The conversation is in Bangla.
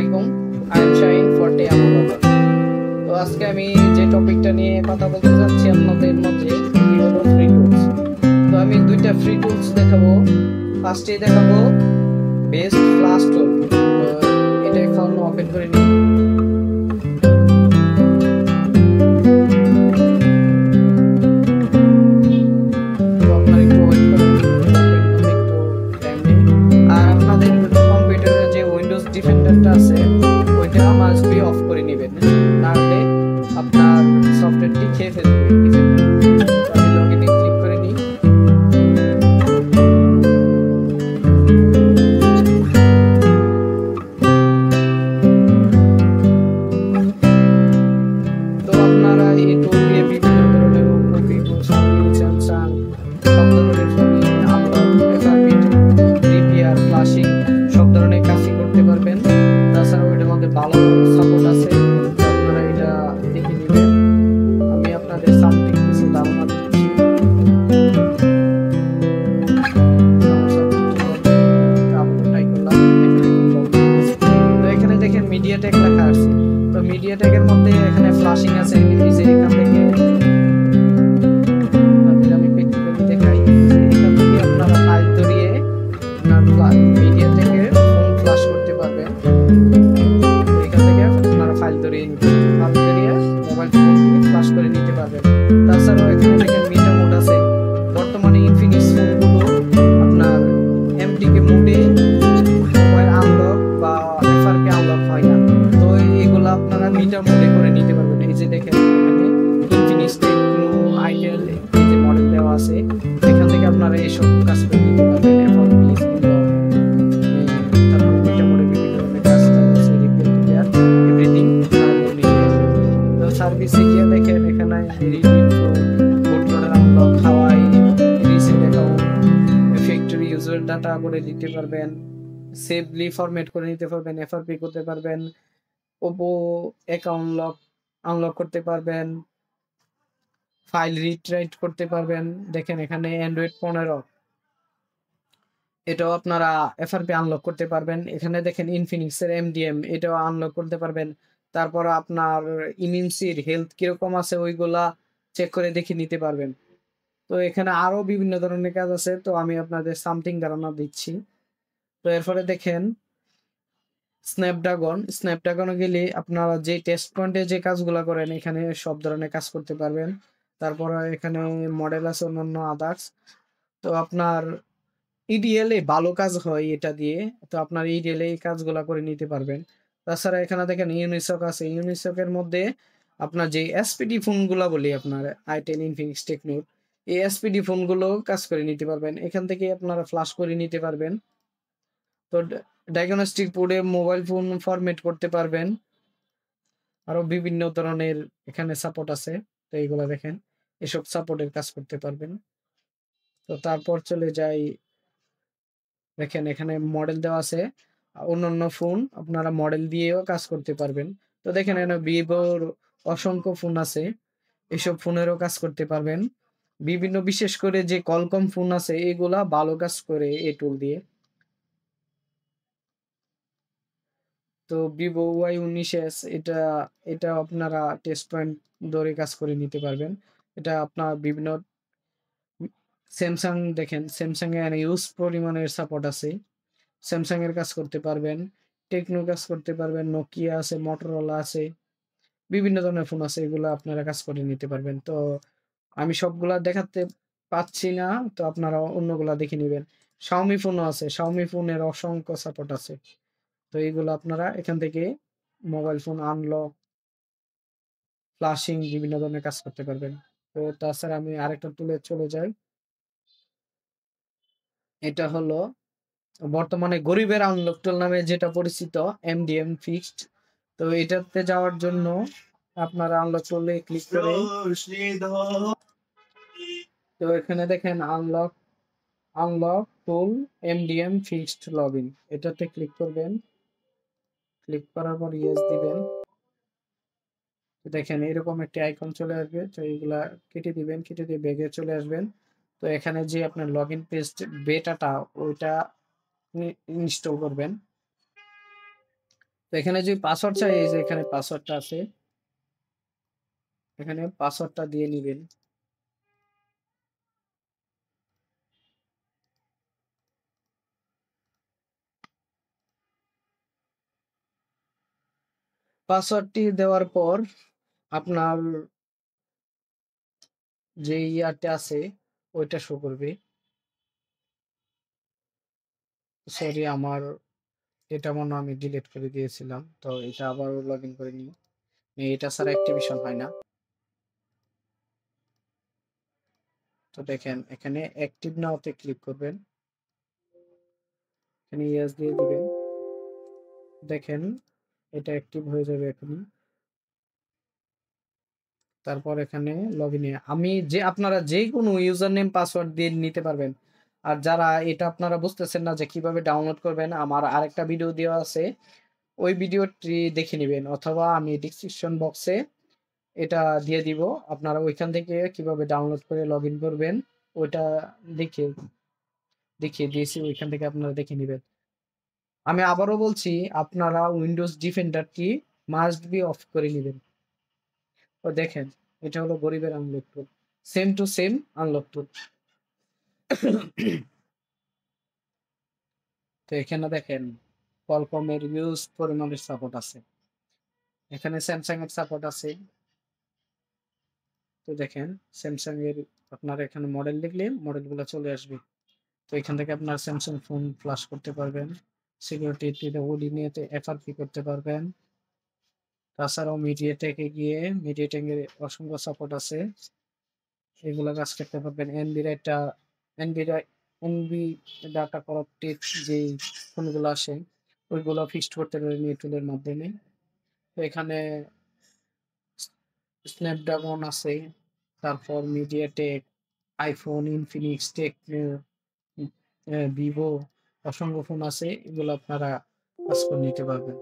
আলাইকুম, আই এম শাহিন ফর টেয়ামো ব্লগার। তো আজকে আমি যে টপিকটা নিয়ে কথা বলতে যাচ্ছি আপনাদের মধ্যে সেটি হলো ফ্রি টুলস। তো আমি দুইটা ফ্রি টুলস দেখাবো। ফার্স্টে দেখাবো বেস্ট ফ্লাশ টুল। তো এটা এখন ওপেন করে নিই। তো আপনারা একটু ওয়েট করেন, ওপেন হতে একটু টাইম নেই। আর আপনাদের কম্পিউটারে যে উইন্ডোজ ডিফেন্ডারটা আছে ওইটা মাস্ট বি অফ করে নেবেন, নাহলে আপনার সফটওয়্যারটি খেয়ে ফেলবে ডিফেন্ডার। তো আমি লগইনে ক্লিক করে নিই। তো আপনারা এই টুল দিয়ে বিভিন্ন ধরনের ওপো, ভিভো, শাওমি, স্যামসাং সব ধরনের ফোনে আনলক, এফআরপি, রিপেয়ার, ফ্লাশিং সব ধরনের কাজই করতে পারবেন। তাছাড়াও এটার মধ্যে ভালো সাপোর্ট আছে, তো আপনারা এটা দেখে নেবেন। আমি আপনাদের সামথিং কিছু ধারণা দিচ্ছি। তো এখানে দেখেন মিডিয়াটেক লেখা আছে। তো মিডিয়াটেকের মধ্যে এখানে ফ্লাশিং আছে, এই যে এখান থেকে আমি প্র্যাকটিক্যালি দেখাই যে এখান থেকে আপনারা ফাইল ধরিয়ে আপনার মিডিয়াটেকের ফোন ফ্লাশ করতে পারবেন। তো এখান থেকে আপনারা ফাইল ধরিয়ে মোবাইল ফোনটি ফ্লাশ করে নিতে পারবেন। তাছাড়াও এখানে দেখেন মিটার মোড আছে। বর্তমানে ইনফিনিক্স ফোনগুলো আপনার এমটিকে মোডে মোবাইল আনলক বা এফআরপি আনলক হয় না। তো এগুলো আপনারা মিটার মোডে করে নিতে পারবেন। এই যে দেখেন এখানে ইনফিনিক্স টেকনো আইটেল এই যে মডেল দেওয়া আছে, এখান থেকে আপনারা এইসব কাজ করে নিতে পারবেন। এফআরপি তারপর মিটার মোডে বিভিন্ন ধরনের কাজ আছে, রিপেয়ার এভরিথিং তো সার্ভিসে গিয়ে দেখেন এখানে redeem bootloader unlock, Huawei reset account, factory user data করে দিতে পারবেন, সেভলি ফরম্যাট করে নিতে পারবেন, এফআরপি করতে পারবেন, ওপো অ্যাকাউন্ট লক আনলক করতে পারবেন, ফাইল রিড রাইট করতে পারবেন। দেখেন এখানে অ্যান্ড্রয়েড 15 এটাও আপনারা এফআরপি আনলক করতে পারবেন। এখানে দেখেন ইনফিনিক্সের এমডিএম এটাও আনলক করতে পারবেন। তারপর আপনার ইমিউনিটির হেলথ কিরকম আছে ওইগুলা চেক করে দেখে নিতে পারবেন। তো এখানে আরো বিভিন্ন ধরনের কাজ আছে, তো আমি আপনাদের সামথিং ধারণা দিচ্ছি। তো এরপরে দেখেন স্ন্যাপড্রাগনে গেলে আপনারা যে টেস্ট পয়েন্টে যে কাজগুলো করেন এখানে সব ধরনের কাজ করতে পারবেন। তারপর এখানে মডেল আছে অন্যান্য আদার্স। তো আপনার ইডিএল এ ভালো কাজ হয় এটা দিয়ে, তো আপনার ইডিএল এই কাজগুলা করে নিতে পারবেন। তাছাড়া এখানে দেখেন ইউনিসক আছে, ইউনিসকের মধ্যে আপনার যে এসপিডি ফোনগুলা বলি আপনার আইটেল, ইনফিনিক্স, টেকনোর এই এসপিডি ফোনগুলো কাজ করে নিতে পারবেন। এখান থেকে আপনারা ফ্লাশ করে নিতে পারবেন। তো ডায়াগনস্টিক পোর্টে মোবাইল ফোন ফরম্যাট করতে পারবেন। আরো বিভিন্ন ধরনের এখানে সাপোর্ট আছে, তো এইগুলা দেখেন এসব সাপোর্টের কাজ করতে পারবেন। তো তারপর চলে যাই, দেখেন এখানে মডেল দেওয়া আছে, অন্যান্য ফোন আপনারা মডেল দিয়েও কাজ করতে পারবেন। তো দেখেন এখানে ভিভোর অসংখ্য ফোন আছে, এসব ফোনেরও কাজ করতে পারবেন। বিভিন্ন বিশেষ করে যে কলকম ফোন আছে এগুলা ভালো কাজ করে এই টুল দিয়ে। তো ভিভো Y19s এটা এটা আপনারা টেস্ট পয়েন্ট ধরে কাজ করে নিতে পারবেন। এটা আপনার বিভিন্ন স্যামসাং দেখেন স্যামসাং এর ইউজ পরিমাণের সাপোর্ট আছে, স্যামসাং এর কাজ করতে পারবেন, টেকনো কাজ করতে পারবেন, নোকিয়া আছে, মোটরোলা আছে, বিভিন্ন ধরনের ফোন আছে, এগুলো আপনারা কাজ করে নিতে পারবেন। তো আমি সবগুলা দেখাতে পাচ্ছি না, তো আপনারা অন্যগুলা দেখে নেবেন। শাওমি ফোনও আছে, শাওমি ফোনের অসংখ্য সাপোর্ট আছে। তো এইগুলো আপনারা এখান থেকে মোবাইল ফোন আনলক, ফ্লাশিং বিভিন্ন ধরনের কাজ করতে পারবেন। তো তাছাড়া আমি আরেকটা টুলে চলে যাই। এটা হলো বর্তমানে গরিবের আনলক টুল নামে যেটা পরিচিত, এমডিএম ফিক্সড। তো এটাতে যাওয়ার জন্য আপনারা আনলক টুলে ক্লিক করে, তো এখানে দেখেন আনলক টুল এমডিএম ফিক্সড লগইন, এটাতে ক্লিক করবেন। ক্লিক করার পর ইয়েস দিবেন। দেখেন এরকম একটি আইকন চলে আসবে, তো এইগুলা কেটে দিবেন, কেটে দিয়ে ব্যাগে চলে আসবেন। তো এখানে যে আপনার লগ ইন পেজ বেটাটা ওইটা ইনস্টল করবেন। তো এখানে যদি পাসওয়ার্ড চাই, এই যে এখানে পাসওয়ার্ডটা আছে। এখানে পাসওয়ার্ডটা দিয়ে নিবেন। পাসওয়ার্ডটি দেওয়ার পর আপনার যে ইয়ারটা আছে ওইটা শো করবে। সরি, আমার এটা মনে হয় আমি ডিলিট করে দিয়েছিলাম। তো এটা আবার লগইন করে নিই। এটা ছাড়া অ্যাক্টিভেশন হয় না। তো দেখেন এখানে অ্যাক্টিভ নাওতে ক্লিক করবেন। এখানে ইয়েস দিয়ে দিবেন। দেখেন এটা অ্যাক্টিভ হয়ে যাবে এখনই। তারপর এখানে লগইনে আপনারা যে কোনো ইউজার নেম পাসওয়ার্ড দিয়ে নিতে পারবেন। আর যারা এটা আপনারা বুঝতেছেন না যে কিভাবে ডাউনলোড করবেন, আমার আরেকটা ভিডিও দেওয়া আছে। ওই ভিডিওটি দেখে নিবেন, অথবা আমি ডেসক্রিপশন বক্সে এটা দিয়ে দিব। আপনারা ওইখান থেকে কিভাবে ডাউনলোড করে লগইন করবেন ওইটা দেখে দেখিয়ে দিয়েছি, ওইখান থেকে আপনারা দেখে নিবেন। আমি আবারও বলছি, আপনারা উইন্ডোজ ডিফেন্ডারটি মাস্ট বি অফ করে নিবেন। তো দেখেন এটা হলো গরিবের unlock tool, same to same unlock টুল। তো এখানে দেখেন কলকমের ইউজ পরিমাণের সাপোর্ট আছে, এখানে স্যামসাং এর সাপোর্ট আছে। তো দেখেন স্যামসাং এর আপনার এখানে মডেল লিখলে মডেলগুলো চলে আসবে। তো এখান থেকে আপনার স্যামসাং ফোন ফ্লাশ করতে পারবেন, সিকিউরিটিতে ওডি নিয়েতে এফআরপি করতে পারবেন। তাছাড়াও মিডিয়াটেকে গিয়ে মিডিয়াটেকের অসংখ্য সাপোর্ট আছে, এগুলো কাজ করতে পারবেন। এনবি ডাটা করাপ্টেড যে ফোনগুলো আসে ওইগুলো ফিক্সড করতে পারবেন এই টুলের মাধ্যমে। তো এখানে স্ন্যাপড্রাগন আছে, তারপর MediaTek, iPhone, Infinix, Tecno, Vivo, অসংখ্য ফোন আছে, এগুলো আপনারা কাজ করে নিতে পারবেন।